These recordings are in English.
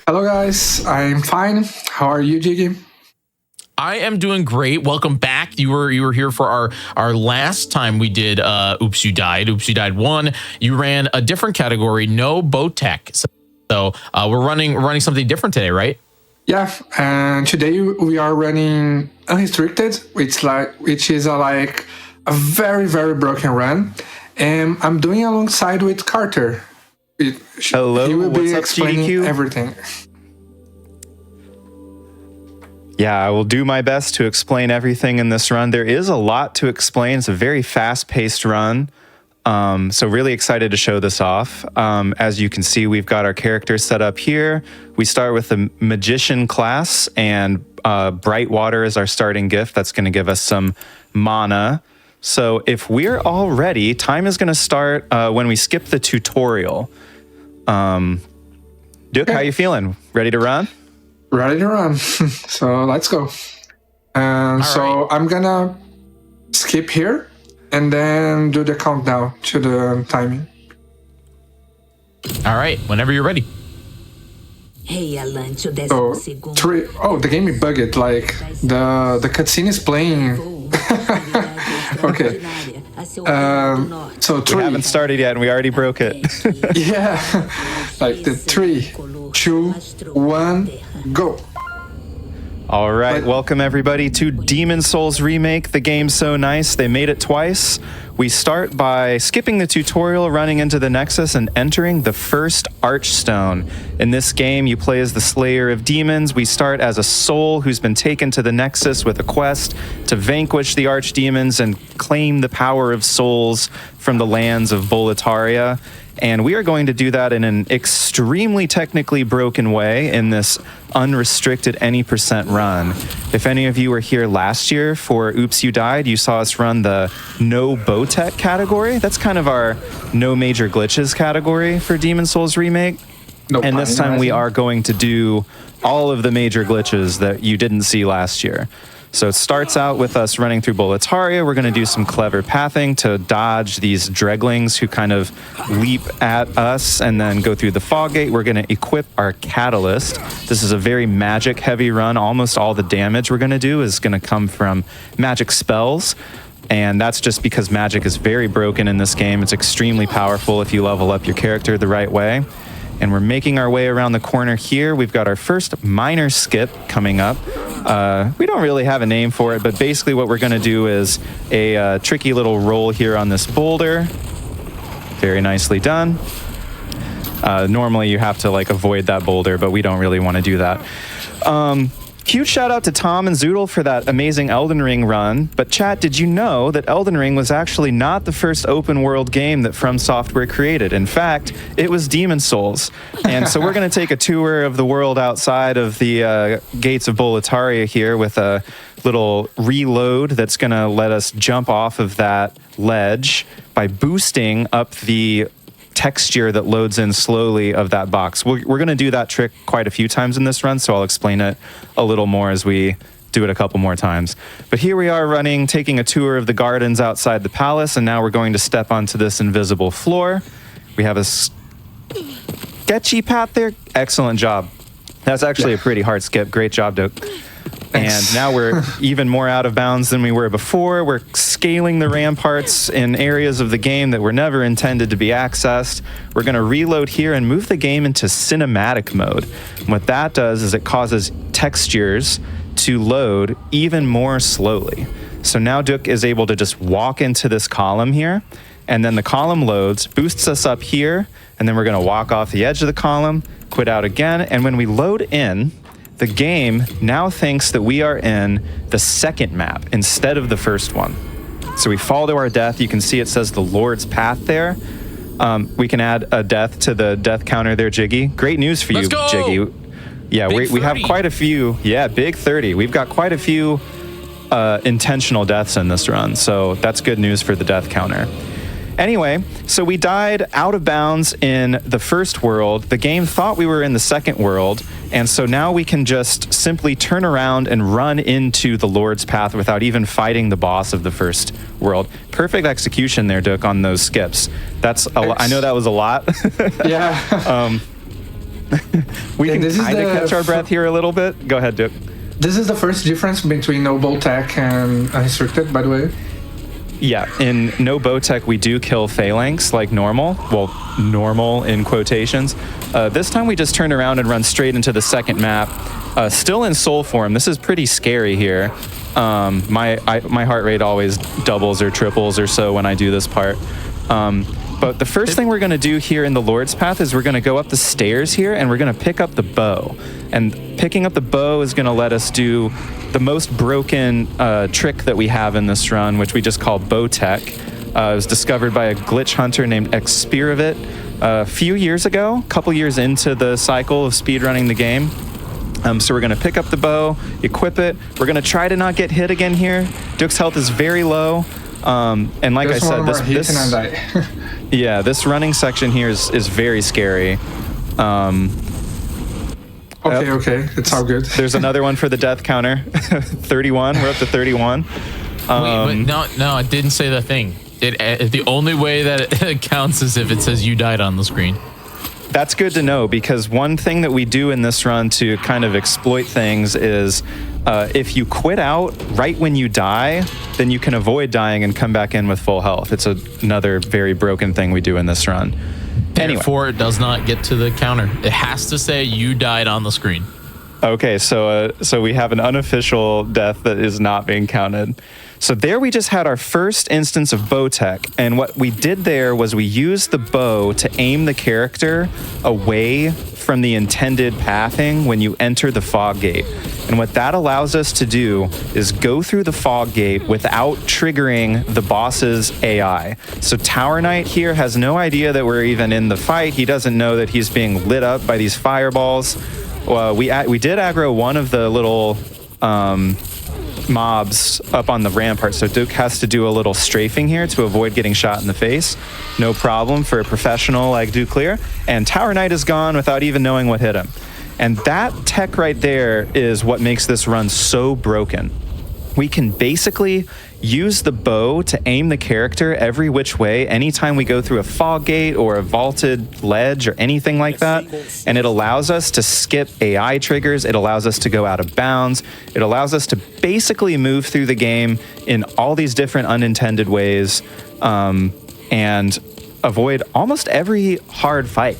Hello guys, I'm fine. How are you, Jiggy? I am doing great. Welcome back. You were here for our last time we did Oops You Died. Oops You Died 1. You ran a different category, no bow tech. So we're running something different today, right? Yeah, and today we are running Unrestricted, which is a very broken run, and I'm doing alongside with Carter. Hello, he will be what's up, explaining GDQ? everything. Yeah, I will do my best to explain everything in this run. There is a lot to explain. It's a very fast-paced run, so really excited to show this off. As you can see, we've got our characters set up here. We start with the Magician class, and Bright Water is our starting gift. That's going to give us some mana. So if we're all ready, time is going to start when we skip the tutorial. Duke, how you feeling? Ready to run? Ready to run. So let's go. So I'm gonna skip here and then do the countdown to the timing. All right, whenever you're ready. So 3. Oh, the game is bugged. Like the cutscene is playing. Okay. So 3. We haven't started yet, and we already broke it. Yeah. Like the 3, 2, 1, go. All right, welcome everybody to Demon Souls Remake. The game's so nice, they made it twice. We start by skipping the tutorial, running into the Nexus, and entering the first Archstone. In this game, you play as the Slayer of Demons. We start as a soul who's been taken to the Nexus with a quest to vanquish the Archdemons and claim the power of souls from the lands of Boletaria. And we are going to do that in an extremely technically broken way in this unrestricted any % run. If any of you were here last year for Oops You Died, you saw us run the no bow tech category. That's kind of our no major glitches category for Demon Souls Remake. And this time we are going to do all of the major glitches that you didn't see last year. So it starts out with us running through Boletaria. We're going to do some clever pathing to dodge these dreglings who kind of leap at us and then go through the fog gate. We're going to equip our catalyst. This is a very magic heavy run. Almost all the damage we're going to do is going to come from magic spells. And that's just because magic is very broken in this game. It's extremely powerful if you level up your character the right way. And we're making our way around the corner here. We've got our first minor skip coming up. We don't really have a name for it, but basically what we're going to do is a tricky little roll here on this boulder. Very nicely done. Normally you have to avoid that boulder, but we don't really want to do that. Huge shout out to Tom and Zoodle for that amazing Elden Ring run. But chat, did you know that Elden Ring was actually not the first open world game that From Software created? In fact, it was Demon Souls. And so we're going to take a tour of the world outside of the gates of Boletaria here with a little reload that's going to let us jump off of that ledge by boosting up the texture that loads in slowly of that box. We're going to do that trick quite a few times in this run, so I'll explain it a little more as we do it a couple more times. But here we are running, taking a tour of the gardens outside the palace, and now we're going to step onto this invisible floor. We have a sketchy path there. Excellent job. That's actually a pretty hard skip. Great job, Doak. And now we're even more out of bounds than we were before. We're scaling the ramparts in areas of the game that were never intended to be accessed. We're going to reload here and move the game into cinematic mode. And what that does is it causes textures to load even more slowly. So now Duke is able to just walk into this column here, and then the column loads, boosts us up here, and then we're going to walk off the edge of the column, quit out again, and when we load in, the game now thinks that we are in the second map instead of the first one. So we fall to our death. You can see it says the Lord's Path there. We can add a death to the death counter there, Jiggy. Great news for you, Jiggy. Yeah, we have quite a few. Yeah, big 30. We've got quite a few intentional deaths in this run, so that's good news for the death counter. Anyway, so we died out of bounds in the first world. The game thought we were in the second world, and so now we can just simply turn around and run into the Lord's Path without even fighting the boss of the first world. Perfect execution there, Duke, on those skips. That's I know that was a lot. Yeah. We can this is kind of the catch our breath here a little bit. Go ahead, Duke. This is the first difference between no bow tech and unrestricted, by the way. Yeah, in no bow tech, we do kill phalanx like normal. Well, normal in quotations. This time we just turn around and run straight into the second map. Still in soul form. This is pretty scary here. My heart rate always doubles or triples or so when I do this part. But the first thing we're going to do here in the Lord's Path is we're going to go up the stairs here and we're going to pick up the bow. And picking up the bow is going to let us do the most broken trick that we have in this run, which we just call bow tech. It was discovered by a glitch hunter named Expiravit a few years ago, a couple years into the cycle of speedrunning the game. So we're going to pick up the bow, equip it. We're going to try to not get hit again here. Duke's health is very low. And like I said, this running section here is very scary. Okay, it's all good. There's another one for the death counter. 31. We're up to 31. Wait, but no, it didn't say the thing. The only way that it counts is if it says you died on the screen. That's good to know, because one thing that we do in this run to kind of exploit things is if you quit out right when you die, then you can avoid dying and come back in with full health. It's another very broken thing we do in this run. Therefore, it does not get to the counter. It has to say you died on the screen. Okay, so we have an unofficial death that is not being counted. So there we just had our first instance of bow tech, and what we did there was we used the bow to aim the character away from the intended pathing when you enter the fog gate. And what that allows us to do is go through the fog gate without triggering the boss's AI. So Tower Knight here has no idea that we're even in the fight. He doesn't know that he's being lit up by these fireballs. We did aggro one of the little mobs up on the rampart, so Duke has to do a little strafing here to avoid getting shot in the face. No problem for a professional like Duke Clear. And Tower Knight is gone without even knowing what hit him. And that tech right there is what makes this run so broken. We can basically use the bow to aim the character every which way anytime we go through a fog gate or a vaulted ledge or anything like that. And it allows us to skip AI triggers. It allows us to go out of bounds. It allows us to basically move through the game in all these different unintended ways and avoid almost every hard fight.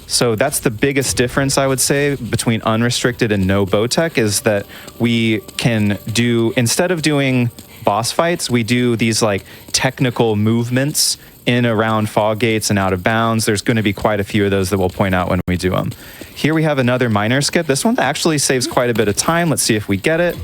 So that's the biggest difference, I would say, between unrestricted and no bow tech, is that we can do, instead of doing boss fights, we do these like technical movements in around fog gates and out of bounds. There's going to be quite a few of those that we'll point out when we do them. Here we have another minor skip. This one actually saves quite a bit of time. Let's see if we get it.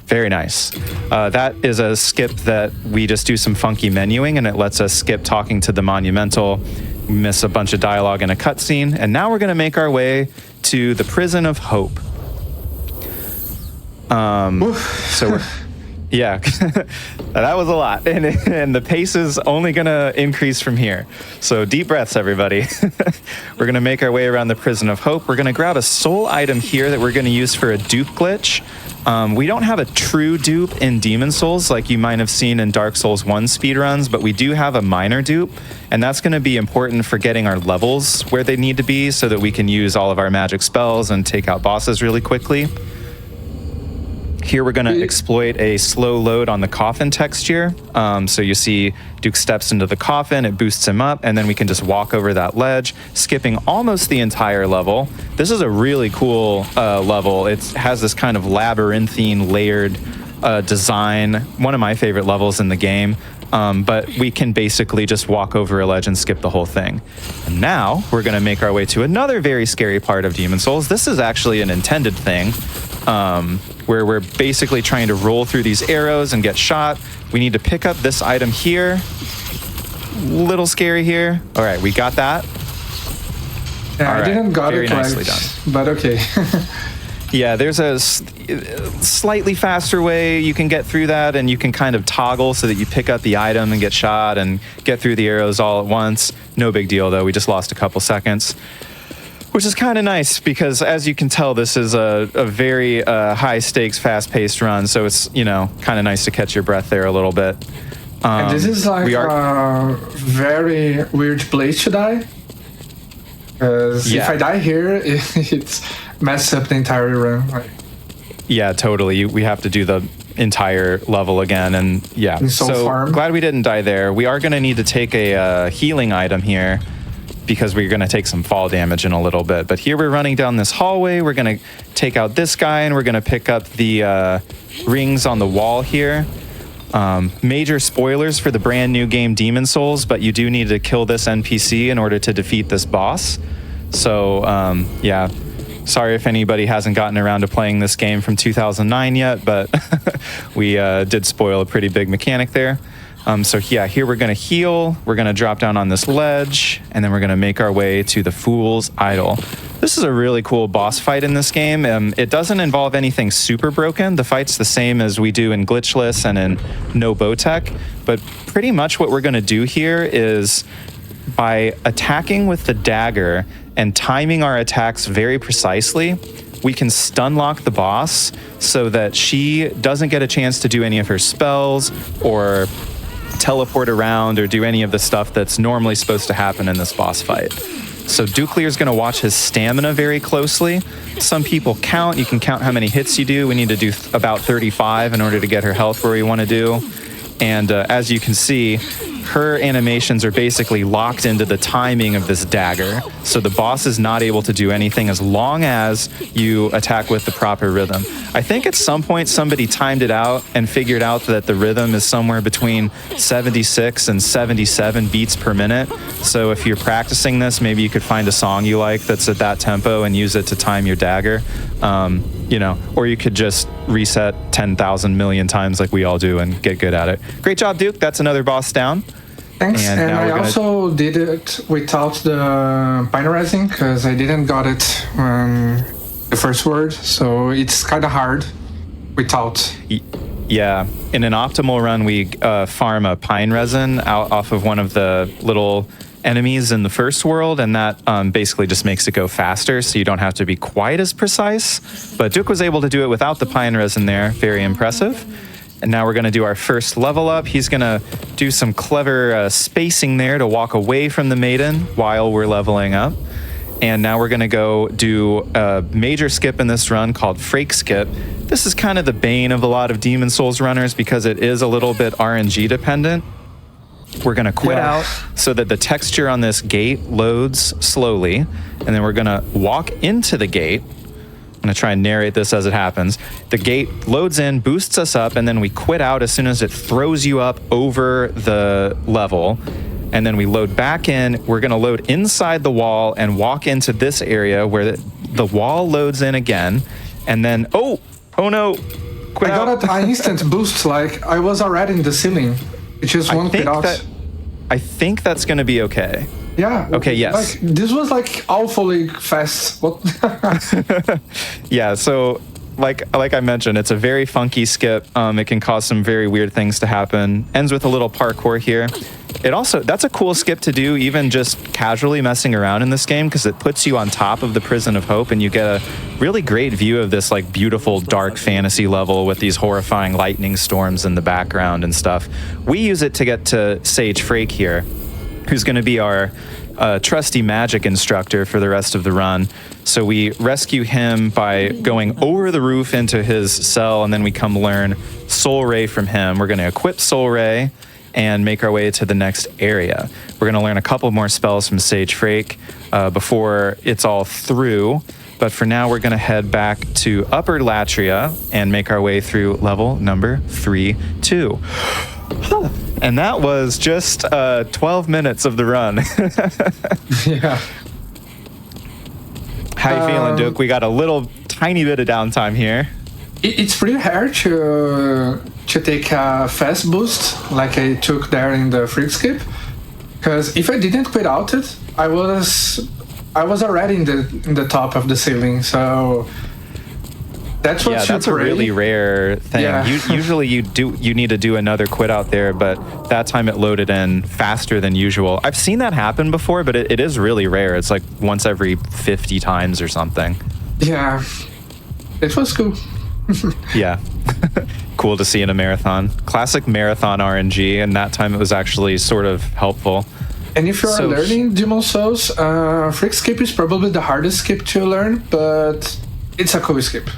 Very nice. That is a skip that we just do some funky menuing, and it lets us skip talking to the monumental. We miss a bunch of dialogue in a cutscene, and now we're going to make our way to the Prison of Hope. Yeah, that was a lot, and the pace is only going to increase from here. So deep breaths, everybody. We're going to make our way around the Prison of Hope. We're going to grab a soul item here that we're going to use for a dupe glitch. We don't have a true dupe in Demon Souls like you might have seen in Dark Souls 1 speedruns, but we do have a minor dupe, and that's going to be important for getting our levels where they need to be so that we can use all of our magic spells and take out bosses really quickly. Here we're going to exploit a slow load on the coffin texture. So you see Duke steps into the coffin, it boosts him up, and then we can just walk over that ledge, skipping almost the entire level. This is a really cool level. It has this kind of labyrinthine layered design, one of my favorite levels in the game. But we can basically just walk over a ledge and skip the whole thing. And now we're going to make our way to another very scary part of Demon Souls. This is actually an intended thing. Where we're basically trying to roll through these arrows and get shot. We need to pick up this item here. Little scary here. All right, we got that. Yeah, all I right, didn't got very it nicely right, done. but okay. Yeah, there's a slightly faster way you can get through that, and you can kind of toggle so that you pick up the item and get shot and get through the arrows all at once. No big deal, though. We just lost a couple seconds. Which is kind of nice because, as you can tell, this is a very high-stakes, fast-paced run. So it's, kind of nice to catch your breath there a little bit. And this is like a very weird place to die. Because if I die here, it's messes up the entire run. Like, yeah, totally. We have to do the entire level again, and yeah. So glad we didn't die there. We are going to need to take a healing item here because we're going to take some fall damage in a little bit. But here we're running down this hallway. We're going to take out this guy, and we're going to pick up the rings on the wall here. Major spoilers for the brand new game Demon Souls, but you do need to kill this NPC in order to defeat this boss. So, yeah. Sorry if anybody hasn't gotten around to playing this game from 2009 yet, but we did spoil a pretty big mechanic there. So yeah, here we're going to heal. We're going to drop down on this ledge, and then we're going to make our way to the Fool's Idol. This is a really cool boss fight in this game. It doesn't involve anything super broken. The fight's the same as we do in Glitchless and in No Bowtech, but pretty much what we're going to do here is by attacking with the dagger and timing our attacks very precisely, we can stun lock the boss so that she doesn't get a chance to do any of her spells or teleport around or do any of the stuff that's normally supposed to happen in this boss fight. So Duclear's going to watch his stamina very closely. Some people count. You can count how many hits you do. We need to do about 35 in order to get her health where we want to do. And as you can see, her animations are basically locked into the timing of this dagger. So the boss is not able to do anything as long as you attack with the proper rhythm. I think at some point somebody timed it out and figured out that the rhythm is somewhere between 76 and 77 beats per minute. So if you're practicing this, maybe you could find a song you like that's at that tempo and use it to time your dagger. You know, or you could just reset 10,000 million times like we all do and get good at it. Great job, Duke. That's another boss down. Thanks. And I also did it without the pioneerizing because I didn't got it the first word, so it's kind of hard without. Yeah, in an optimal run, we farm a pine resin out off of one of the little enemies in the first world, and that basically just makes it go faster, so you don't have to be quite as precise. But Duke was able to do it without the pine resin there. Very impressive. And now we're going to do our first level up. He's going to do some clever spacing there to walk away from the maiden while we're leveling up. And now we're going to go do a major skip in this run called Frake Skip. This is kind of the bane of a lot of Demon Souls runners because it is a little bit RNG dependent. We're going to quit out so that the texture on this gate loads slowly. And then we're going to walk into the gate. I'm going to try and narrate this as it happens. The gate loads in, boosts us up, and then we quit out as soon as it throws you up over the level. And then we load back in. We're going to load inside the wall and walk into this area where the wall loads in again. And then, oh no. Quit I got an instant boost, like I was already in the ceiling. It just won't quit out. I think that's going to be okay. Yeah. Okay, yes. Like, this was like awfully fast. What? Yeah, so like I mentioned, it's a very funky skip. It can cause some very weird things to happen. Ends with a little parkour here. That's a cool skip to do, even just casually messing around in this game, because it puts you on top of the Prison of Hope, and you get a really great view of this like beautiful dark fantasy level with these horrifying lightning storms in the background and stuff. We use it to get to Sage Frake here, who's going to be our trusty magic instructor for the rest of the run. So we rescue him by going over the roof into his cell, and then we come learn Soul Ray from him. We're going to equip Soul Ray and make our way to the next area. We're going to learn a couple more spells from Sage Frake before it's all through. But for now, we're going to head back to Upper Latria and make our way through level number 3-2. And that was just 12 minutes of the run. Yeah. How you feeling, Duke? We got a little tiny bit of downtime here. It's pretty hard to take a fast boost like I took there in the Frake Skip, because if I didn't quit out it, I was already in the top of the ceiling. So that's what that's a really rare thing. Yeah. Usually you need to do another quit out there, but that time it loaded in faster than usual. I've seen that happen before, but it is really rare. It's like once every 50 times or something. Yeah, it was cool. Yeah. Cool to see in a marathon. Classic marathon RNG, and that time it was actually sort of helpful. And if you are learning Demon Souls, Freak Skip is probably the hardest skip to learn, but it's a cool skip.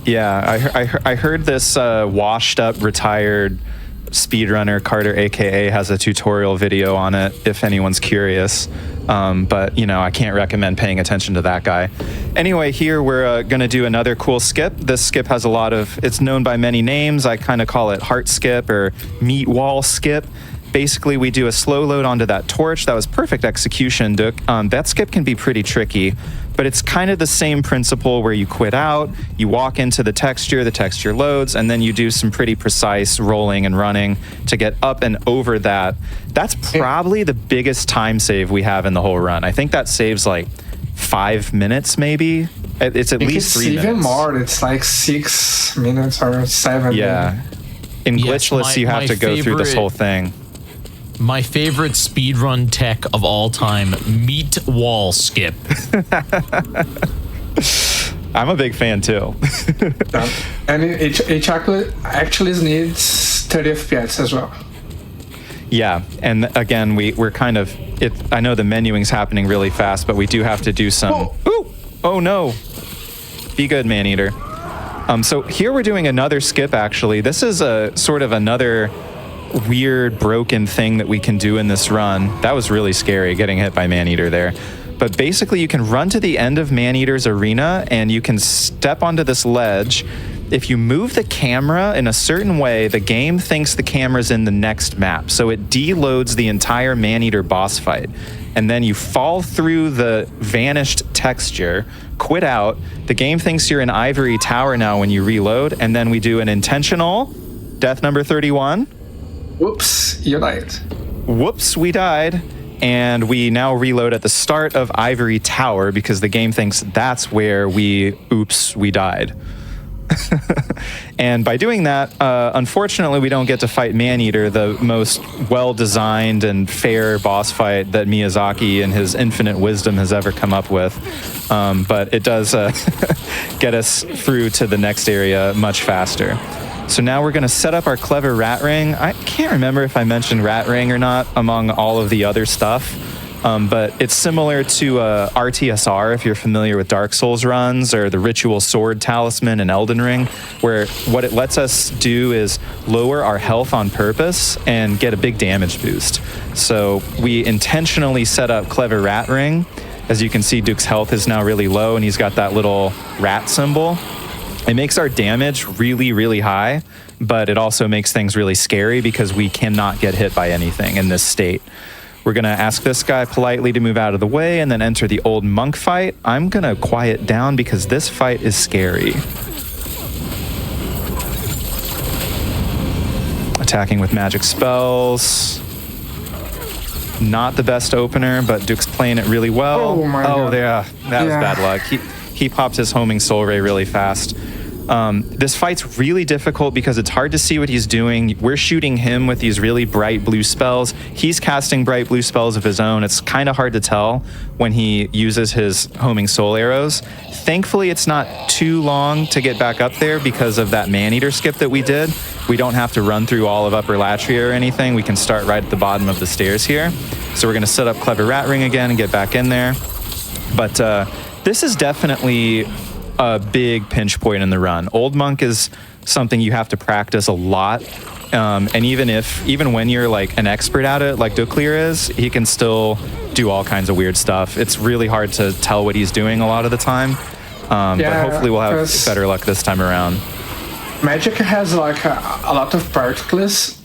Yeah, I heard this washed up, retired speedrunner, Carter AKA, has a tutorial video on it if anyone's curious. But, you know, I can't recommend paying attention to that guy. Anyway, here we're going to do another cool skip. This skip has a lot of, it's known by many names. I kind of call it heart skip or meat wall skip. Basically, we do a slow load onto that torch. That was perfect execution, Duke. That skip can be pretty tricky, but it's kind of the same principle where you quit out, you walk into the texture loads, and then you do some pretty precise rolling and running to get up and over that. That's probably the biggest time save we have in the whole run. I think that saves like 5 minutes, maybe. It's at least 3 minutes. Even more. It's like 6 minutes or 7. Yeah. In glitchless, you have to go through this whole thing. My favorite speedrun tech of all time, meat wall skip. I'm a big fan too. And it actually needs 30 FPS as well. Yeah, and again, we're kind of, I know the menuing's happening really fast, but we do have to do some, ooh, oh no. Be good, Maneater. So here we're doing another skip actually. This is a sort of another weird broken thing that we can do in this run. That was really scary, getting hit by Maneater there. But basically you can run to the end of Maneater's arena and you can step onto this ledge. If you move the camera in a certain way, the game thinks the camera's in the next map. So it deloads the entire Maneater boss fight. And then you fall through the vanished texture, quit out. The game thinks you're in Ivory Tower now when you reload. And then we do an intentional death number 31. Whoops, you died. Whoops, we died. And we now reload at the start of Ivory Tower because the game thinks that's where we died. And by doing that, unfortunately, we don't get to fight Maneater, the most well-designed and fair boss fight that Miyazaki in his infinite wisdom has ever come up with. But it does get us through to the next area much faster. So now we're going to set up our clever rat ring. I can't remember if I mentioned rat ring or not among all of the other stuff, but it's similar to RTSR, if you're familiar with Dark Souls runs, or the Ritual Sword Talisman in Elden Ring, where what it lets us do is lower our health on purpose and get a big damage boost. So we intentionally set up clever rat ring. As you can see, Duke's health is now really low, and he's got that little rat symbol. It makes our damage really, really high, but it also makes things really scary because we cannot get hit by anything in this state. We're going to ask this guy politely to move out of the way and then enter the old monk fight. I'm going to quiet down because this fight is scary. Attacking with magic spells. Not the best opener, but Duke's playing it really well. Oh my God. Yeah, that was bad luck. He popped his homing soul ray really fast. This fight's really difficult because it's hard to see what he's doing. We're shooting him with these really bright blue spells. He's casting bright blue spells of his own. It's kind of hard to tell when he uses his homing soul arrows. Thankfully, it's not too long to get back up there because of that Maneater skip that we did. We don't have to run through all of Upper Latria or anything. We can start right at the bottom of the stairs here. So we're going to set up Clever Rat Ring again and get back in there. But this is definitely a big pinch point in the run. Old Monk is something you have to practice a lot. And even when you're like an expert at it, like Duclear is, he can still do all kinds of weird stuff. It's really hard to tell what he's doing a lot of the time. But hopefully we'll have better luck this time around. Magic has like a lot of particles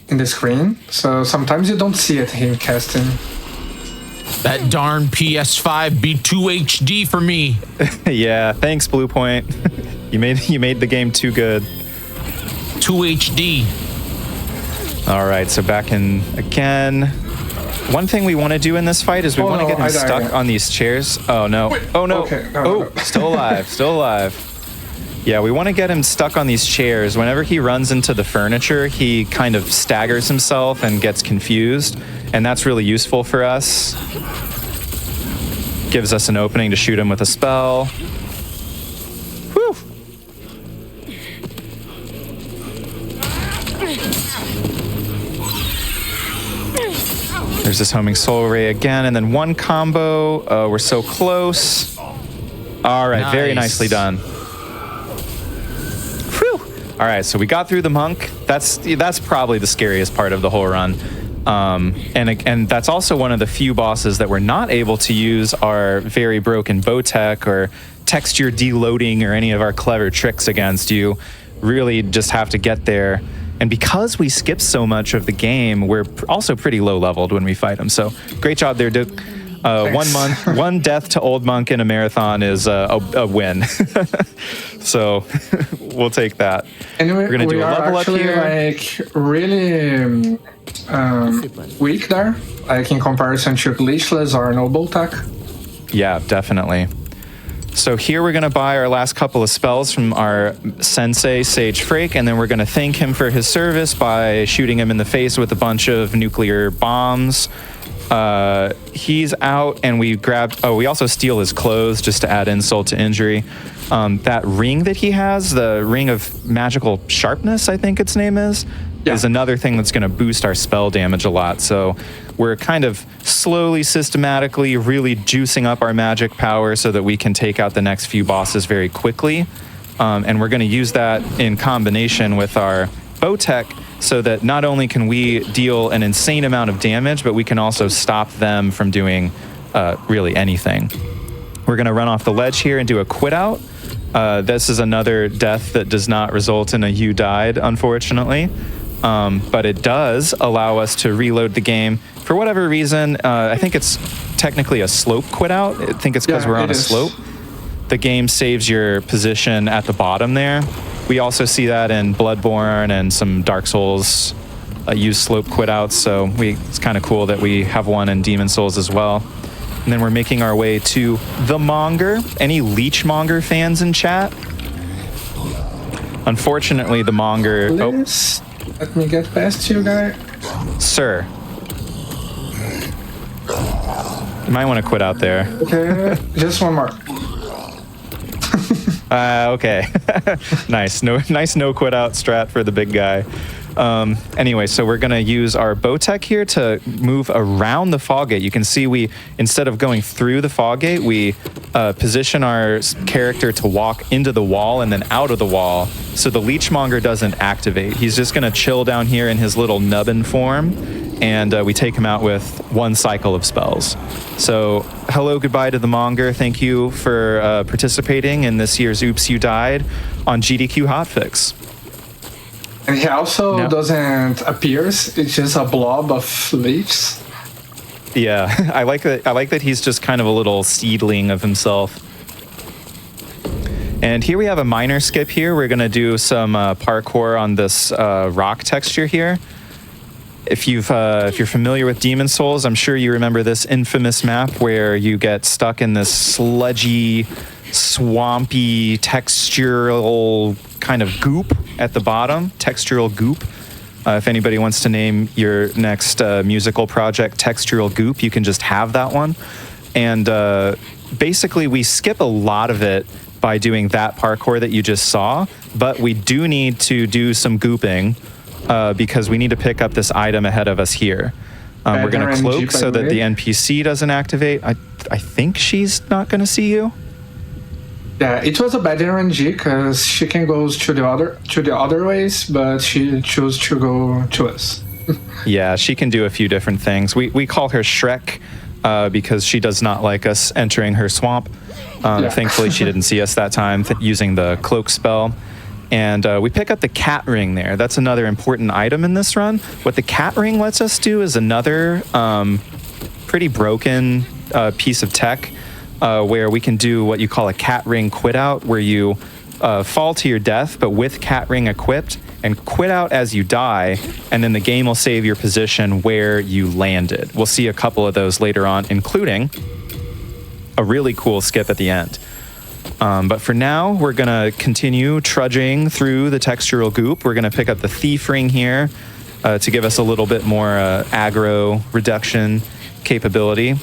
in the screen, so sometimes you don't see it him casting. That darn PS5 be 2 HD for me. Yeah, thanks, Blue Point. you made the game too good. 2 HD. All right, so back in again. One thing we want to do in this fight is we want to get him stuck on these chairs. Oh no! Wait, oh no! Okay, no. Still alive! Still alive! Yeah, we want to get him stuck on these chairs. Whenever he runs into the furniture, he kind of staggers himself and gets confused, and that's really useful for us. Gives us an opening to shoot him with a spell. Whew! There's this homing soul ray again, and then one combo. We're so close. All right, very nicely done. Whew. All right, so we got through the monk. That's probably the scariest part of the whole run. And that's also one of the few bosses that we're not able to use our very broken bow tech or texture deloading or any of our clever tricks against. You really just have to get there. And because we skip so much of the game, we're also pretty low leveled when we fight them. So great job there, Duke. 1 month, 1 death to old monk in a marathon is a win. So we'll take that. And we're gonna do a level up here. Like really weak there, like in comparison to Glitchless or Noble Tech. Yeah, definitely. So here we're going to buy our last couple of spells from our sensei, Sage Frake, and then we're going to thank him for his service by shooting him in the face with a bunch of nuclear bombs. He's out, and we also steal his clothes just to add insult to injury. That ring that he has, the ring of magical sharpness, I think its name is another thing that's going to boost our spell damage a lot. So we're kind of slowly, systematically, really juicing up our magic power so that we can take out the next few bosses very quickly. And we're going to use that in combination with our bow tech so that not only can we deal an insane amount of damage, but we can also stop them from doing really anything. We're going to run off the ledge here and do a quit out. This is another death that does not result in a you died, unfortunately. But it does allow us to reload the game. For whatever reason, I think it's technically a slope quit out. I think it's because we're on a slope. The game saves your position at the bottom there. We also see that in Bloodborne and some Dark Souls use slope quit outs. So it's kind of cool that we have one in Demon Souls as well. And then we're making our way to the Monger. Any Leechmonger fans in chat? Unfortunately, the Monger... Please, let me get past you, guy. Sir. You might want to quit out there. Okay, just one more. Okay. Nice. Nice no quit out strat for the big guy. Anyway, so we're going to use our bow tech here to move around the fog gate. You can see instead of going through the fog gate, we position our character to walk into the wall and then out of the wall so the Leechmonger doesn't activate. He's just going to chill down here in his little nubbin form, and we take him out with 1 cycle of spells. So hello, goodbye to the Monger. Thank you for participating in this year's Oops, You Died on GDQ Hotfix. And he also doesn't appear. It's just a blob of leaves. Yeah, I like that he's just kind of a little seedling of himself. And here we have a minor skip here. We're going to do some parkour on this rock texture here. If you're familiar with Demon Souls, I'm sure you remember this infamous map where you get stuck in this sludgy, swampy, textural kind of goop at the bottom. Textural goop. If anybody wants to name your next musical project Textural Goop, you can just have that one. And basically, we skip a lot of it by doing that parkour that you just saw, but we do need to do some gooping because we need to pick up this item ahead of us here. We're going to cloak so that the NPC doesn't activate. I think she's not going to see you. Yeah, it was a bad RNG because she can go to the other ways, but she chose to go to us. Yeah, she can do a few different things. We call her Shrek because she does not like us entering her swamp. Thankfully, she didn't see us that time using the cloak spell. And we pick up the cat ring there. That's another important item in this run. What the cat ring lets us do is another pretty broken piece of tech where we can do what you call a cat ring quit out, where you fall to your death, but with cat ring equipped, and quit out as you die, and then the game will save your position where you landed. We'll see a couple of those later on, including a really cool skip at the end. But for now, we're going to continue trudging through the textural goop. We're going to pick up the thief ring here to give us a little bit more aggro reduction capability.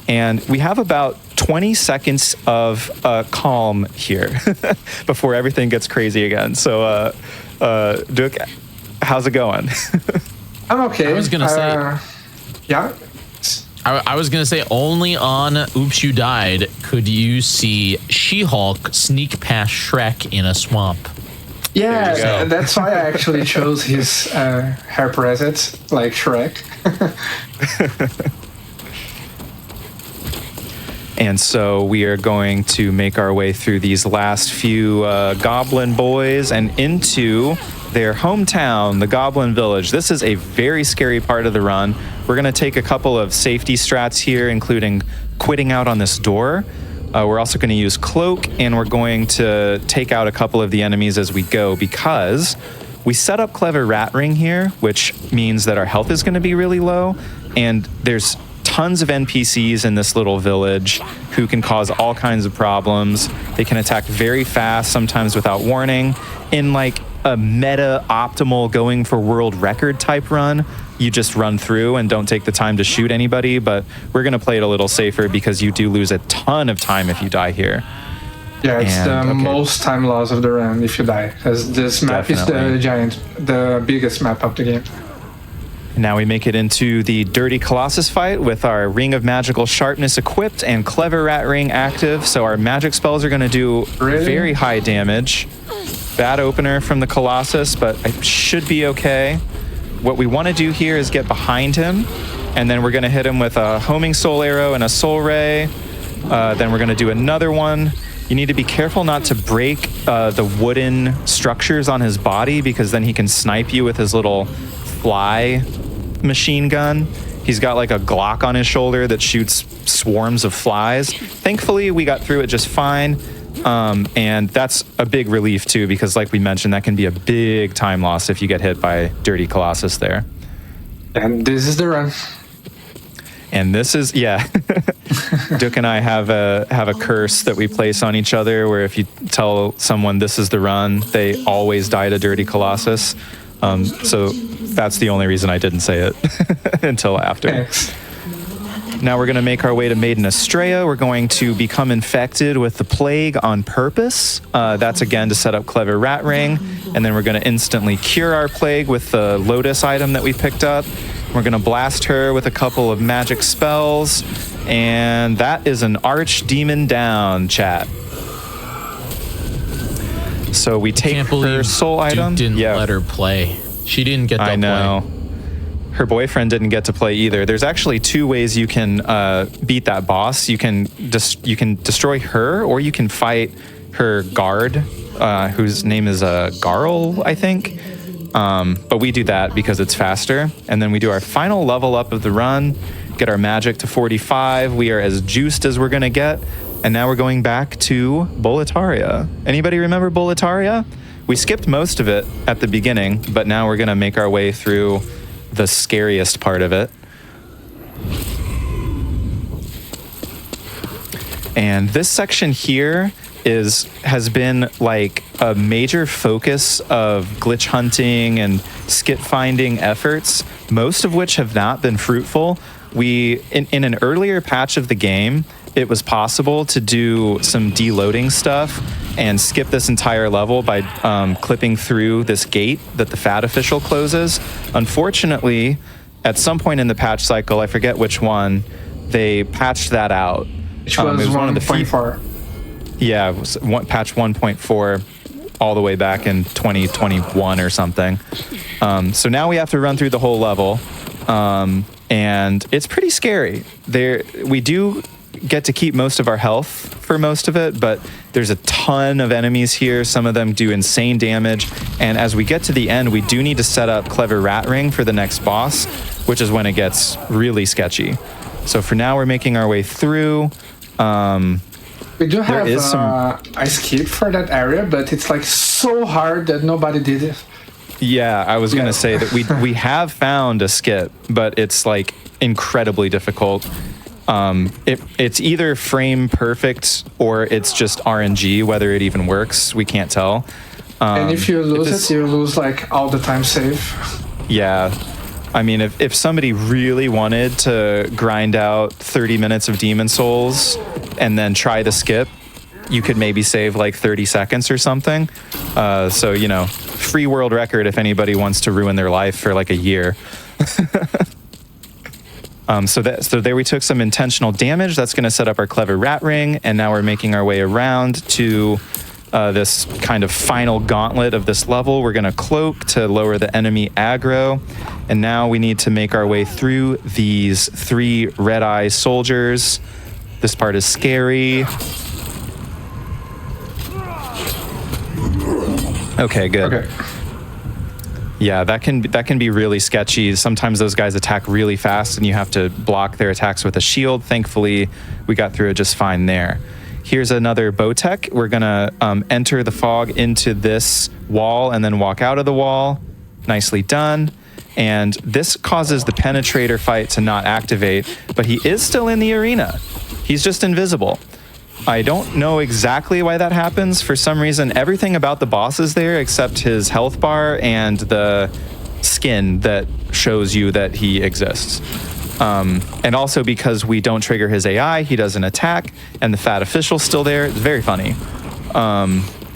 And we have about 20 seconds of calm here before everything gets crazy again. So, Duke, how's it going? I'm okay. I was going to say... yeah. I was gonna say only on Oops You Died could you see She-Hulk sneak past Shrek in a swamp. Yeah, that's why I actually chose his hair presets like Shrek. And so we are going to make our way through these last few goblin boys and into their hometown, the Goblin Village. This is a very scary part of the run. We're going to take a couple of safety strats here, including quitting out on this door. We're also going to use Cloak, and we're going to take out a couple of the enemies as we go because we set up Clever Rat Ring here, which means that our health is going to be really low, and there's tons of NPCs in this little village who can cause all kinds of problems. They can attack very fast, sometimes without warning. In like a meta optimal going for world record type run, you just run through and don't take the time to shoot anybody, but we're going to play it a little safer because you do lose a ton of time if you die here. Yeah, it's the most time loss of the run if you die, because this map is the biggest map of the game. Now we make it into the Dirty Colossus fight with our Ring of Magical Sharpness equipped and Clever Rat Ring active, so our magic spells are going to do very high damage. Bad opener from the Colossus, but it should be okay. What we want to do here is get behind him, and then we're going to hit him with a Homing Soul Arrow and a Soul Ray. Then we're going to do another one. You need to be careful not to break the wooden structures on his body, because then he can snipe you with his little fly machine gun. He's got like a Glock on his shoulder that shoots swarms of flies. Thankfully, we got through it just fine. And that's a big relief too, because like we mentioned, that can be a big time loss if you get hit by Dirty Colossus there. And this is the run. And this is, yeah. Duke and I have a curse that we place on each other, where if you tell someone this is the run, they always die to Dirty Colossus. So that's the only reason I didn't say it until after. Thanks. Now we're going to make our way to Maiden Estrella. We're going to become infected with the plague on purpose. That's again to set up Clever Rat Ring. And then we're going to instantly cure our plague with the Lotus item that we picked up. We're going to blast her with a couple of magic spells. And that is an Archdemon down, chat. So we take her soul item. Duke didn't let her play. She didn't get that I know. play. Her boyfriend didn't get to play either. There's actually two ways you can beat that boss. You can destroy her, or you can fight her guard, whose name is Garl, I think. But we do that because it's faster. And then we do our final level up of the run, get our magic to 45. We are as juiced as we're going to get. And now we're going back to Boletaria. Anybody remember Boletaria? We skipped most of it at the beginning, but now we're going to make our way through the scariest part of it. And this section here has been like a major focus of glitch hunting and skip finding efforts, most of which have not been fruitful. We in an earlier patch of the game, it was possible to do some deloading stuff and skip this entire level by clipping through this gate that the FAT official closes. Unfortunately, at some point in the patch cycle, I forget which one, they patched that out. Which was one of the 1.4. Yeah, it was patch 1.4 all the way back in 2021 or something. So now we have to run through the whole level, and it's pretty scary. We do get to keep most of our health for most of it, but there's a ton of enemies here. Some of them do insane damage, and as we get to the end, we do need to set up Clever Rat Ring for the next boss, which is when it gets really sketchy. So for now, we're making our way through. We do have a skip for that area, but it's like so hard that nobody did it. Yeah, I was gonna say that we have found a skip, but it's like incredibly difficult. It's either frame perfect or it's just RNG, whether it even works. We can't tell. And if you lose you lose like all the time save. Yeah. I mean, if somebody really wanted to grind out 30 minutes of Demon Souls and then try to skip, you could maybe save like 30 seconds or something. So, free world record if anybody wants to ruin their life for like a year. So there we took some intentional damage. That's going to set up our clever rat ring, and now we're making our way around to this kind of final gauntlet of this level. We're going to cloak to lower the enemy aggro, and now we need to make our way through these 3 red-eye soldiers. This part is scary. Okay, good. Okay. Yeah, that can be really sketchy. Sometimes those guys attack really fast and you have to block their attacks with a shield. Thankfully, we got through it just fine there. Here's another Bowtech. We're gonna enter the fog into this wall and then walk out of the wall. Nicely done. And this causes the penetrator fight to not activate, but he is still in the arena. He's just invisible. I don't know exactly why that happens. For some reason, everything about the boss is there except his health bar and the skin that shows you that he exists. And also because we don't trigger his AI, he doesn't attack, and the fat official's still there. It's very funny.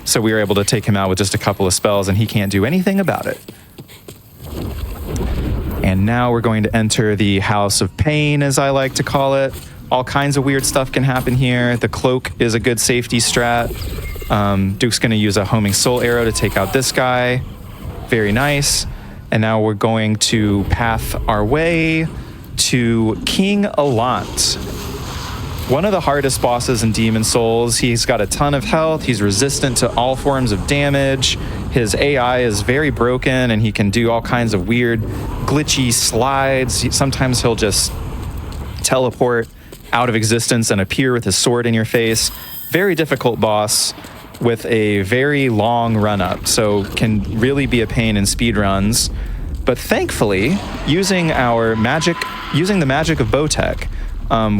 So we were able to take him out with just a couple of spells, and he can't do anything about it. And now we're going to enter the House of Pain, as I like to call it. All kinds of weird stuff can happen here. The cloak is a good safety strat. Duke's going to use a homing soul arrow to take out this guy. Very nice. And now we're going to path our way to King Alant. One of the hardest bosses in Demon Souls. He's got a ton of health. He's resistant to all forms of damage. His AI is very broken, and he can do all kinds of weird, glitchy slides. Sometimes he'll just teleport out of existence and appear with his sword in your face. Very difficult boss with a very long run-up, so can really be a pain in speed runs. But thankfully, using the magic of Bowtech,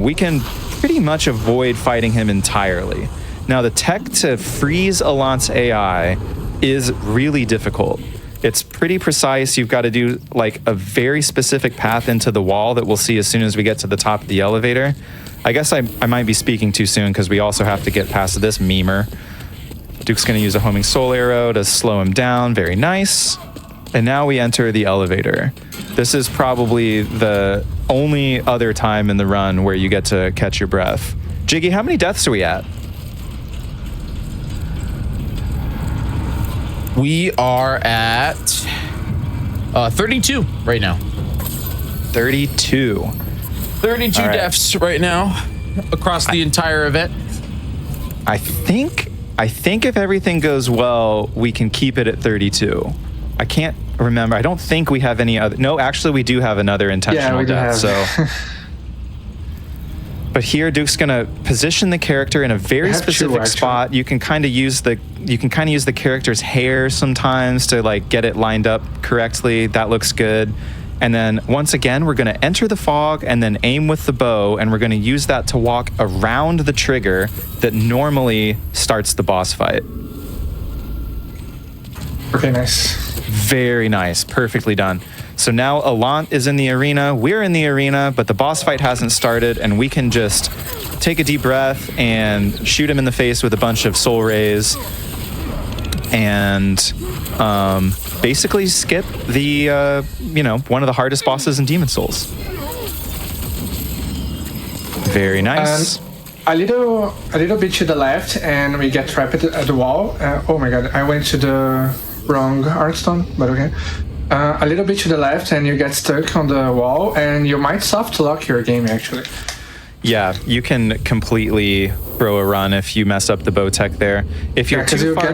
we can pretty much avoid fighting him entirely. Now, the tech to freeze Alant's AI is really difficult. It's pretty precise. You've got to do like a very specific path into the wall that we'll see as soon as we get to the top of the elevator. I guess I might be speaking too soon because we also have to get past this memer. Duke's going to use a homing soul arrow to slow him down. Very nice. And now we enter the elevator. This is probably the only other time in the run where you get to catch your breath. Jiggy, how many deaths are we at? We are at 32 right now. 32. 32 deaths right now across the entire event. I think if everything goes well, we can keep it at 32. I can't remember. I don't think we have any other. No, actually, we do have another intentional death. So, but here, Duke's gonna position the character in a very specific spot. You can kind of use the character's hair sometimes to like get it lined up correctly. That looks good. And then once again, we're going to enter the fog and then aim with the bow, and we're going to use that to walk around the trigger that normally starts the boss fight. Okay, nice. Very nice. Perfectly done. So now Alant is in the arena. We're in the arena, but the boss fight hasn't started, and we can just take a deep breath and shoot him in the face with a bunch of soul rays and basically skip the, one of the hardest bosses in Demon Souls. Very nice. A little bit to the left, and we get trapped at the wall. Oh my god, I went to the wrong Hearthstone, but okay. A little bit to the left, and you get stuck on the wall, and you might soft lock your game, actually. Yeah, you can completely throw a run if you mess up the Bowtech there. If you're too far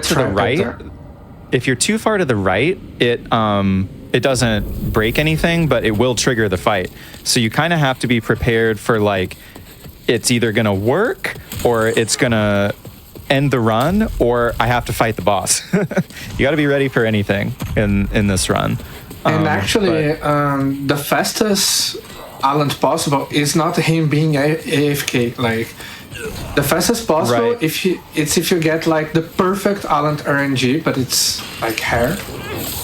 to the right, it doesn't break anything, but it will trigger the fight. So you kind of have to be prepared for like, it's either going to work or it's going to end the run, or I have to fight the boss. You got to be ready for anything in this run. And actually, the fastest Alant possible is not him being AFK. Like, the fastest possible, right, if you get like the perfect Alant RNG, but it's like hair.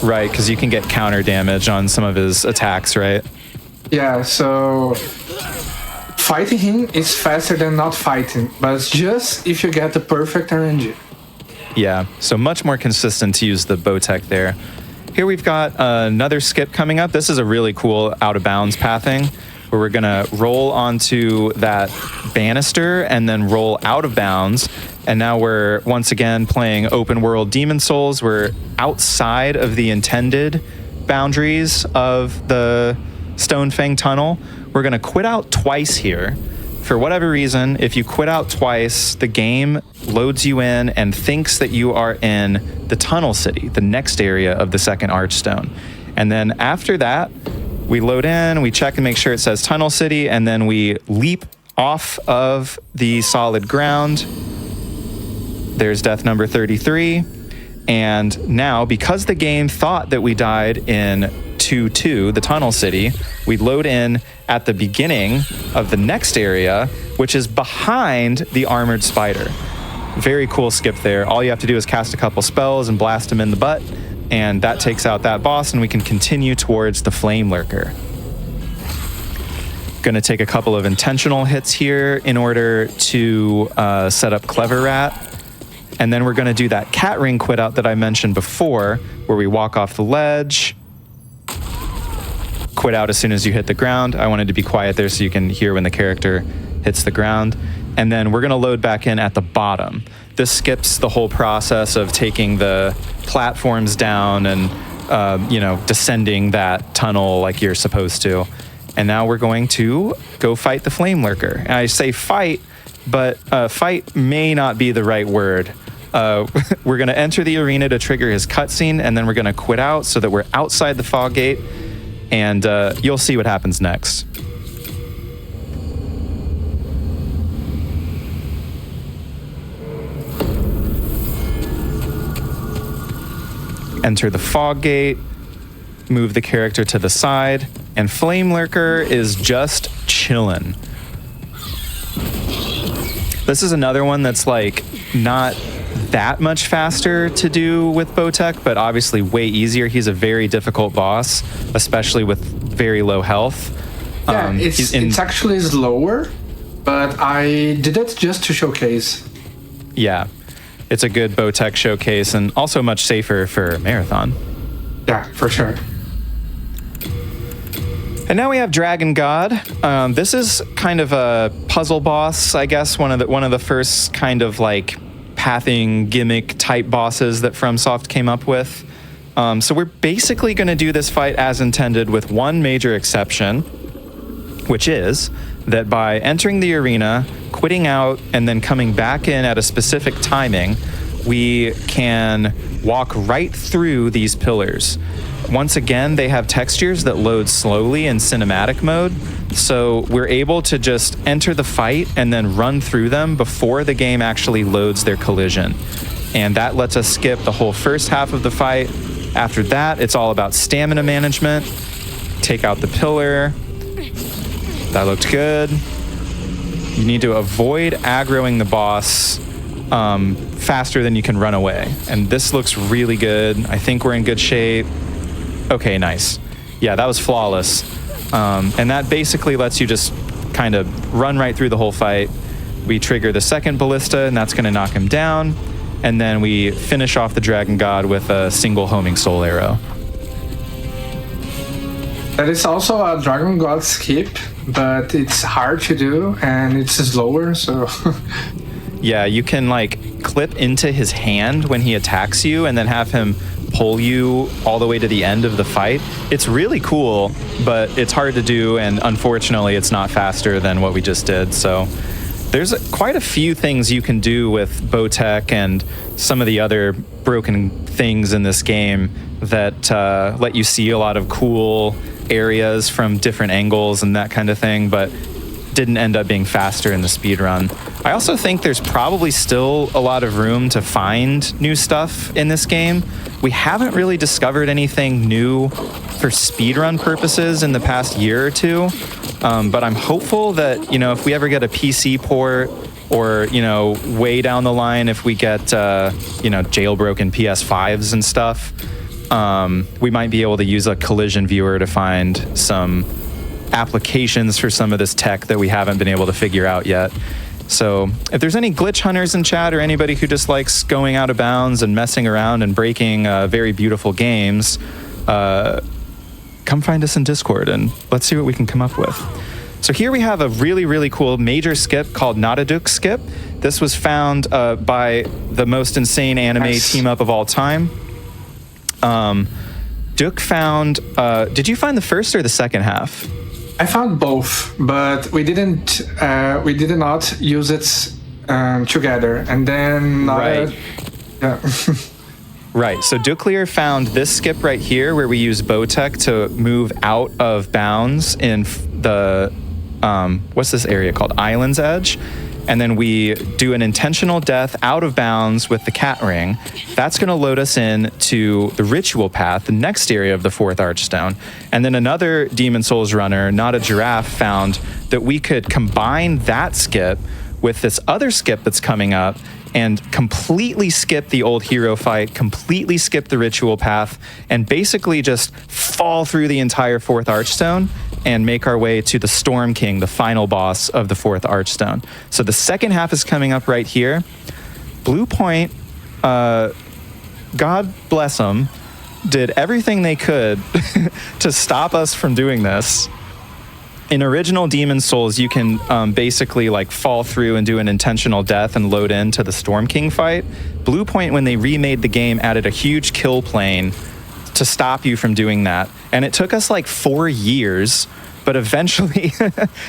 Right, because you can get counter damage on some of his attacks, right? Yeah, so fighting him is faster than not fighting, but it's just if you get the perfect RNG. Yeah, so much more consistent to use the Bowtech there. Here we've got another skip coming up. This is a really cool out of bounds pathing. where we're going to roll onto that banister and then roll out of bounds. And now we're once again playing open world Demon Souls. We're outside of the intended boundaries of the Stonefang Tunnel. We're going to quit out twice here. For whatever reason, if you quit out twice, the game loads you in and thinks that you are in the Tunnel City, the next area of the second Archstone. And then after that, we load in, we check and make sure it says Tunnel City, and then we leap off of the solid ground. There's death number 33. And now, because the game thought that we died in 2-2, the Tunnel City, we load in at the beginning of the next area, which is behind the Armored Spider. Very cool skip there. All you have to do is cast a couple spells and blast him in the butt, and that takes out that boss, and we can continue towards the Flame Lurker. Gonna take a couple of intentional hits here in order to set up Clever Rat. And then we're gonna do that cat ring quit out that I mentioned before, where we walk off the ledge, quit out as soon as you hit the ground. I wanted to be quiet there so you can hear when the character hits the ground. And then we're gonna load back in at the bottom. This skips the whole process of taking the platforms down and descending that tunnel like you're supposed to. And now we're going to go fight the Flame Lurker. And I say fight, but fight may not be the right word. We're gonna enter the arena to trigger his cutscene, and then we're gonna quit out so that we're outside the fog gate, and you'll see what happens next. Enter the fog gate, move the character to the side, and Flame Lurker is just chillin'. This is another one that's like not that much faster to do with Bowtech, but obviously way easier. He's a very difficult boss, especially with very low health. Yeah, it's actually slower, but I did it just to showcase. Yeah, it's a good Bowtech showcase and also much safer for Marathon. Yeah, for sure. And now we have Dragon God. This is kind of a puzzle boss, I guess, one of the first kind of like pathing gimmick type bosses that FromSoft came up with. So we're basically going to do this fight as intended with one major exception, which is that by entering the arena, quitting out, and then coming back in at a specific timing, we can walk right through these pillars. Once again, they have textures that load slowly in cinematic mode, so we're able to just enter the fight and then run through them before the game actually loads their collision. And that lets us skip the whole first half of the fight. After that, it's all about stamina management. Take out the pillar. That looked good. You need to avoid aggroing the boss faster than you can run away. And this looks really good. I think we're in good shape. Okay, nice. Yeah, that was flawless. And that basically lets you just kind of run right through the whole fight. We trigger the second ballista, and that's going to knock him down. And then we finish off the Dragon God with a single homing soul arrow. That is also a Dragon God skip, but it's hard to do, and it's slower, so... Yeah, you can like clip into his hand when he attacks you and then have him pull you all the way to the end of the fight. It's really cool, but it's hard to do, and unfortunately it's not faster than what we just did. So there's quite a few things you can do with Bowtech and some of the other broken things in this game that let you see a lot of cool areas from different angles and that kind of thing, but didn't end up being faster in the speed run. I also think there's probably still a lot of room to find new stuff in this game. We haven't really discovered anything new for speedrun purposes in the past year or two, but I'm hopeful that, you know, if we ever get a PC port or, you know, way down the line, if we get, jailbroken PS5s and stuff, we might be able to use a collision viewer to find some applications for some of this tech that we haven't been able to figure out yet. So if there's any glitch hunters in chat or anybody who just likes going out of bounds and messing around and breaking very beautiful games, come find us in Discord and let's see what we can come up with. So here we have a really, really cool major skip called Nataduk skip. This was found by the most insane anime team up of all time. Duk found, did you find the first or the second half? I found both, but we did not use it together. And then Right. Yeah. Right. So Duclear found this skip right here where we use Bowtech to move out of bounds in the what's this area called? Island's Edge. And then we do an intentional death out of bounds with the cat ring. That's going to load us in to the ritual path, the next area of the fourth archstone. And then another Demon Souls runner, not a giraffe, found that we could combine that skip with this other skip that's coming up and completely skip the old hero fight, completely skip the ritual path, and basically just fall through the entire fourth archstone and make our way to the Storm King, the final boss of the fourth archstone. So the second half is coming up right here. Blue Point, God bless them, did everything they could to stop us from doing this. In original Demon Souls, you can basically like fall through and do an intentional death and load into the Storm King fight. Blue Point, when they remade the game, added a huge kill plane to stop you from doing that. And it took us like 4 years, but eventually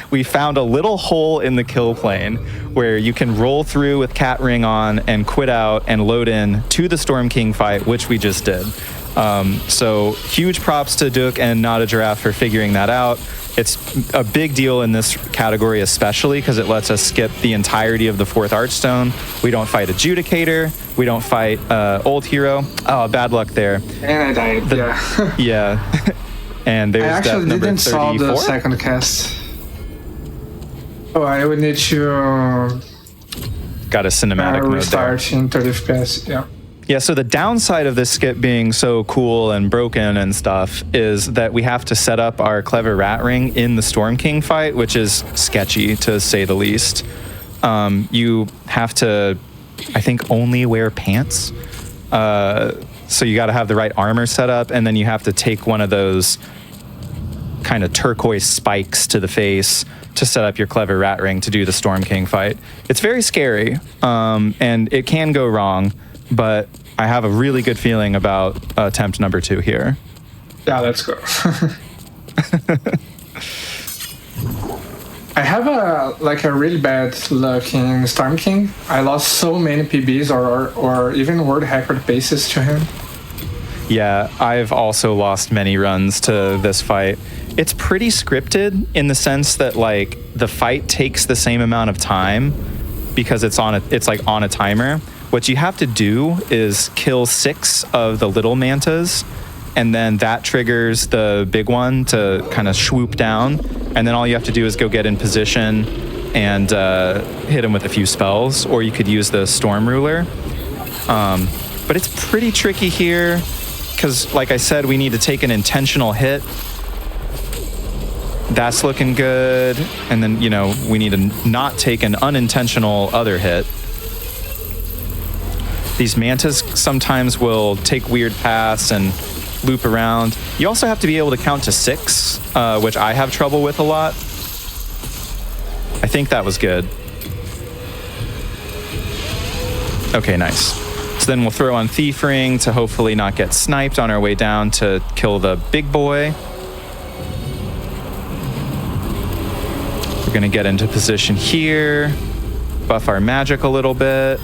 we found a little hole in the kill plane where you can roll through with Cat Ring on and quit out and load in to the Storm King fight, which we just did. So huge props to Duke and Not a Giraffe for figuring that out. It's a big deal in this category, especially because it lets us skip the entirety of the fourth archstone. We don't fight Adjudicator. We don't fight Old Hero. Oh, bad luck there. And I died, yeah. Yeah. And there's I actually number didn't saw 34. the second cast. Oh, I would need to Got a cinematic mode there. restart in 30 FPS, yeah. Yeah, so the downside of this skip being so cool and broken and stuff is that we have to set up our clever rat ring in the Storm King fight, which is sketchy to say the least. You have to, I think, only wear pants. So you got to have the right armor set up, and then you have to take one of those kind of turquoise spikes to the face to set up your clever rat ring to do the Storm King fight. It's very scary, and it can go wrong. But I have a really good feeling about attempt number 2 here. Yeah, let's go. I have a really bad luck in Storm King. I lost so many PBs or even world record bases to him. Yeah, I've also lost many runs to this fight. It's pretty scripted in the sense that like the fight takes the same amount of time because it's on a timer. What you have to do is kill 6 of the little mantas, and then that triggers the big one to kind of swoop down. And then all you have to do is go get in position and hit him with a few spells, or you could use the Storm Ruler. But it's pretty tricky here because, like I said, we need to take an intentional hit. That's looking good. And then, we need to not take an unintentional other hit. These mantas sometimes will take weird paths and loop around. You also have to be able to count to 6, which I have trouble with a lot. I think that was good. Okay, nice. So then we'll throw on Thief Ring to hopefully not get sniped on our way down to kill the big boy. We're gonna get into position here, buff our magic a little bit.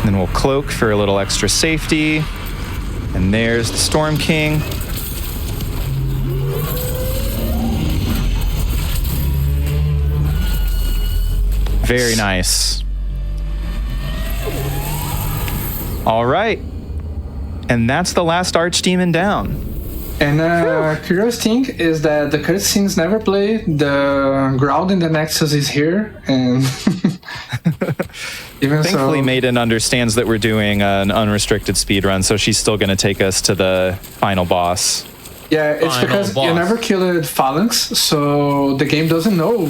Then we'll cloak for a little extra safety. And there's the Storm King. Very nice. All right. And that's the last Archdemon down. And curious thing is that the cutscenes never play. The ground in the Nexus is here, and even Thankfully, so, Maiden understands that we're doing an unrestricted speedrun, so she's still going to take us to the final boss. yeah, it's Final because boss. you never killed Phalanx, so the game doesn't know.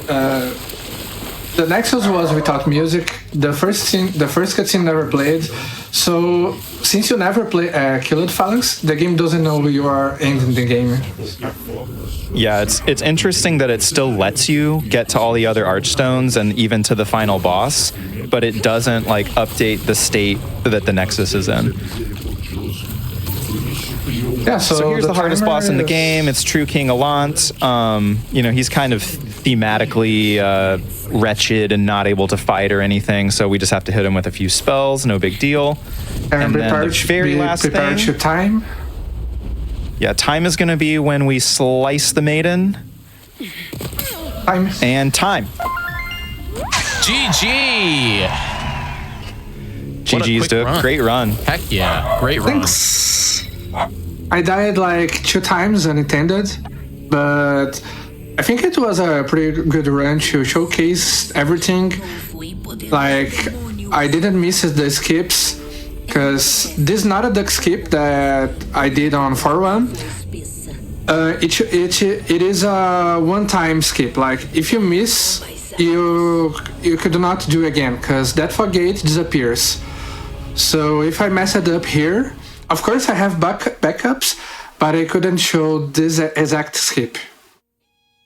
The Nexus was without music. The first cutscene never played. So since you never play killed phalanx, the game doesn't know you are ending the game. Yeah, it's interesting that it still lets you get to all the other archstones and even to the final boss, but it doesn't like update the state that the Nexus is in. Yeah, So here's the hardest boss in the game. It's True King Alant. You know, he's kind of thematically wretched and not able to fight or anything, so we just have to hit him with a few spells, no big deal. And then the very last thing... your time. Yeah, time is going to be when we slice the maiden. Time. And time. GG. GG's, dude. Great run. Heck yeah. Great run. Thanks. I died like 2 times unintended, but I think it was a pretty good run to showcase everything. Like, I didn't miss the skips, because this is not a duck skip that I did on 4-1. It is a one-time skip. Like, if you miss, you could not do again, because that fog gate disappears. So if I mess it up here, of course I have backups, but I couldn't show this exact skip.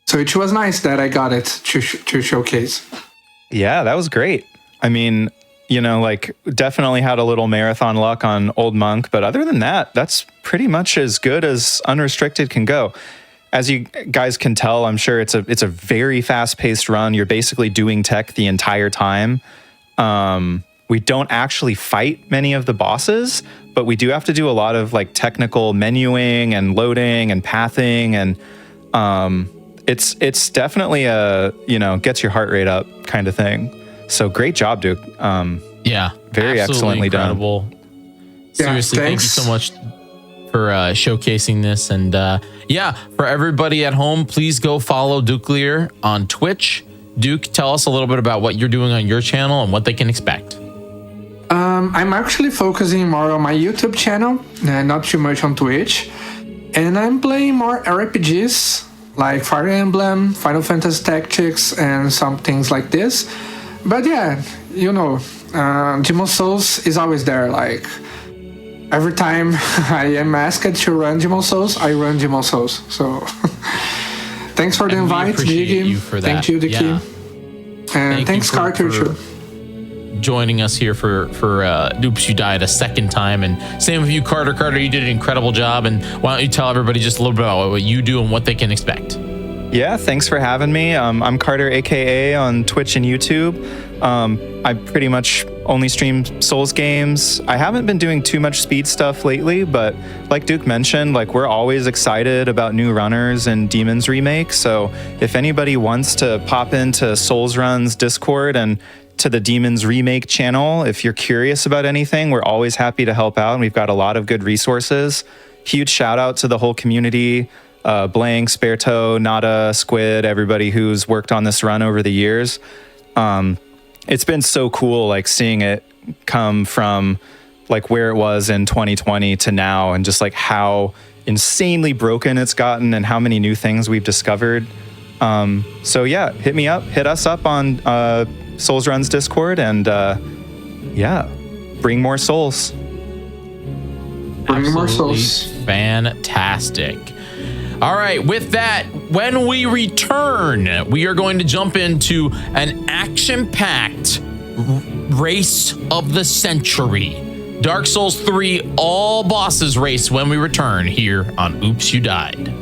So it was nice that I got it to showcase. Yeah, that was great. I mean, you know, like definitely had a little marathon luck on Old Monk, but other than that, that's pretty much as good as Unrestricted can go. As you guys can tell, I'm sure it's a very fast-paced run. You're basically doing tech the entire time. We don't actually fight many of the bosses, but we do have to do a lot of like technical menuing and loading and pathing, and it's definitely a, you know, gets your heart rate up kind of thing. So great job, Duke. Yeah, very excellently incredible. done. Seriously, thank you so much for showcasing this. And yeah, for everybody at home, please go follow Duke Lear on Twitch. Duke, tell us a little bit about what you're doing on your channel and what they can expect. I'm actually focusing more on my YouTube channel, not too much on Twitch. And I'm playing more RPGs, like Fire Emblem, Final Fantasy Tactics, and some things like this. But yeah, you know, Demon Souls is always there. Like, every time I am asked to run Demon Souls, I run Demon Souls. So, thanks for the invite, Jiggy. Thank you, Diki. Yeah. And thanks, Carter, too. Joining us here for Oops, You Died a second time. And same with you, Carter. Carter, you did an incredible job. And why don't you tell everybody just a little bit about what you do and what they can expect? Yeah, thanks for having me. I'm Carter, aka on Twitch and YouTube. I pretty much only stream Souls games. I haven't been doing too much speed stuff lately, but like Duke mentioned, like we're always excited about new runners and Demon's Remake. So if anybody wants to pop into Souls Run's Discord and to the Demon's Remake channel, if you're curious about anything, we're always happy to help out. And we've got a lot of good resources. Huge shout out to the whole community. Blank, Spareto, Nada, Squid, everybody who's worked on this run over the years. It's been so cool, like seeing it come from like where it was in 2020 to now, and just like how insanely broken it's gotten and how many new things we've discovered. So yeah, hit us up on Souls Run's Discord, and yeah, bring more souls. Bring more souls. Fantastic. All right, with that, when we return, we are going to jump into an action-packed race of the century. Dark Souls 3 all bosses race when we return here on Oops, You Died.